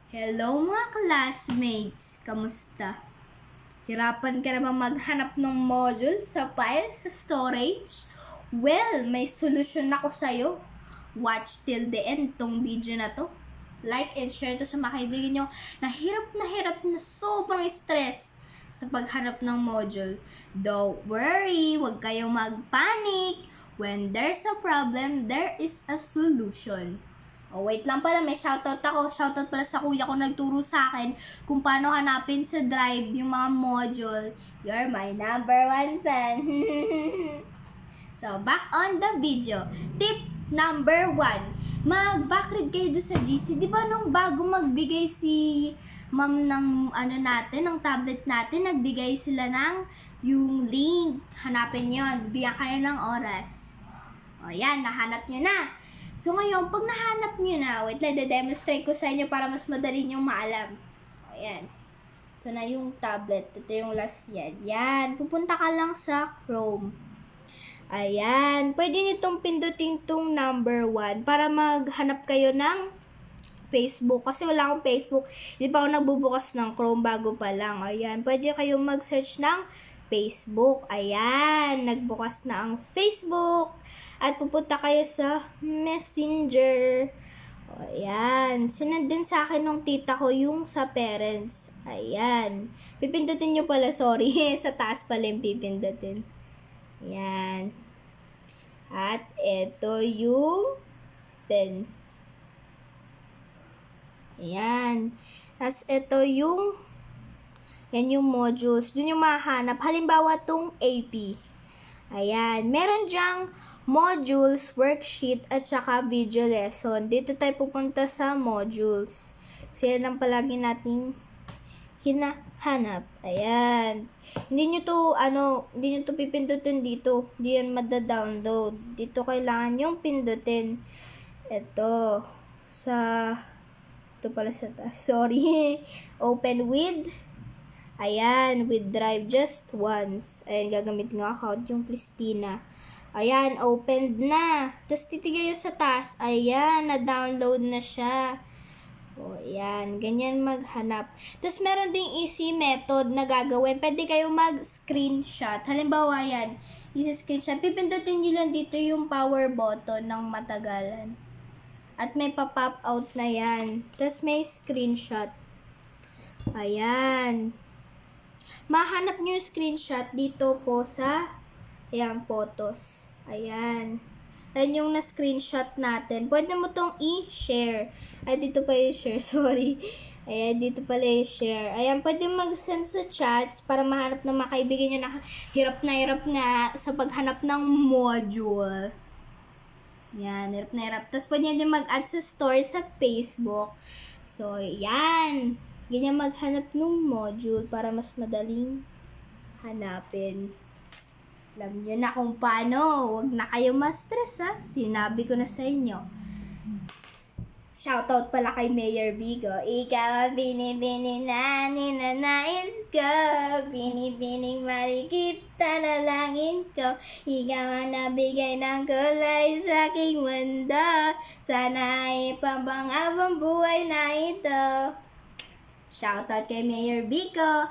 Hello mga classmates! Kamusta? Hirapan ka na ba maghanap ng module sa file, sa storage? Well, may solusyon ako sa'yo. Watch till the end tong video na to. Like and share to sa mga kaibigan nyo na hirap na sobrang stress sa paghanap ng module. Don't worry, huwag kayong magpanic. When there's a problem, there is a solution. Oh, wait lang pala, may shoutout ako. Shoutout pala sa kuya ko nagturo sa akin kung paano hanapin sa Drive yung mga module. You're my number 1 fan. So, back on the video. Tip number 1. Mag-backread kayo doon sa GC. Di ba nung bago magbigay si ma'am ng ng tablet natin, nagbigay sila ng yung link. Hanapin yon. Bibigyan kayo ng oras. O yan, nahanap nyo na. So ngayon, pag nahanap nyo na, wait lang, de-demonstrate ko sa inyo para mas madali nyo maalam. Ayan. Ito na yung tablet. Ito yung last yan. Yan. Pupunta ka lang sa Chrome. Ayan. Pwede nyo itong pindutin itong number 1 para maghanap kayo ng Facebook. Kasi wala akong Facebook. Hindi pa ako nagbubukas ng Chrome bago pa lang. Ayan. Pwede kayong mag-search ng Facebook. Ayan. Nagbukas na ang Facebook. At pupunta kayo sa Messenger. O, ayan. Sinend din sa akin nung tita ko yung sa parents. Ayan. Pipindutin nyo pala, sorry. Sa taas pala yung pipindutin. Ayan. At ito yung pen. Ayan. Tapos ito yung yan yung modules. Doon yung mahanap. Halimbawa tong AP. Ayan. Meron dyang modules, worksheet, at saka video lesson. Dito tayo pupunta sa modules. Sila lang palagi natin hinahanap. Ayan. Hindi nyo to pipindutin dito. Hindi yan mada-download. Dito kailangan yung pindutin. Ito. Ito pala sa taas. Sorry. Open with. Ayan. With Drive just once. Ayan. Gagamit ng account yung Christina. Ayan, opened na. Tapos titigyan nyo sa taas. Ayan, na-download na siya. O, ayan. Ganyan maghanap. Tapos meron ding easy method na gagawin. Pwede kayo mag-screenshot. Halimbawa, yan. Easy screenshot. Pipindutin nyo lang dito yung power button ng matagalan. At may pa-pop out na yan. Tapos may screenshot. Ayan. Mahanap nyo yung screenshot dito po sa ayan, photos. Ayan. Ayan yung na-screenshot natin. Pwede mo tong i-share. Ay, dito pa yung share. Sorry. Ayan, dito pala yung share. Ayan, pwede mag-send sa chats para mahanap ng mga kaibigan nyo na hirap nga sa paghanap ng module. Ayan, hirap na hirap. Tapos pwede nyo din mag-add sa story sa Facebook. So, ayan. Ganyan maghanap ng module para mas madaling hanapin. Alam nyo na kung paano. Huwag na kayo ma-stress, ha? Sinabi ko na sa inyo. Shoutout pala kay Mayor Bigo. Ikaw ang binibini na ninanais ko. Binibining marikita na langin ko. Ikaw ang nabigay ng kulay sa aking mundo. Sana ay pambangab ang buhay na ito. Shoutout kay Mayor Bigo.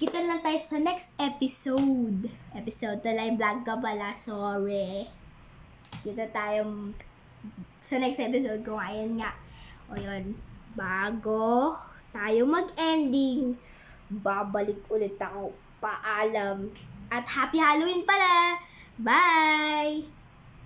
Kita lang tayo sa next episode. Live vlog ka pala, sorry. Kita tayo sa next episode kung ayun nga. O yun, bago tayo mag-ending, babalik ulit ako. Paalam. At happy Halloween pala! Bye!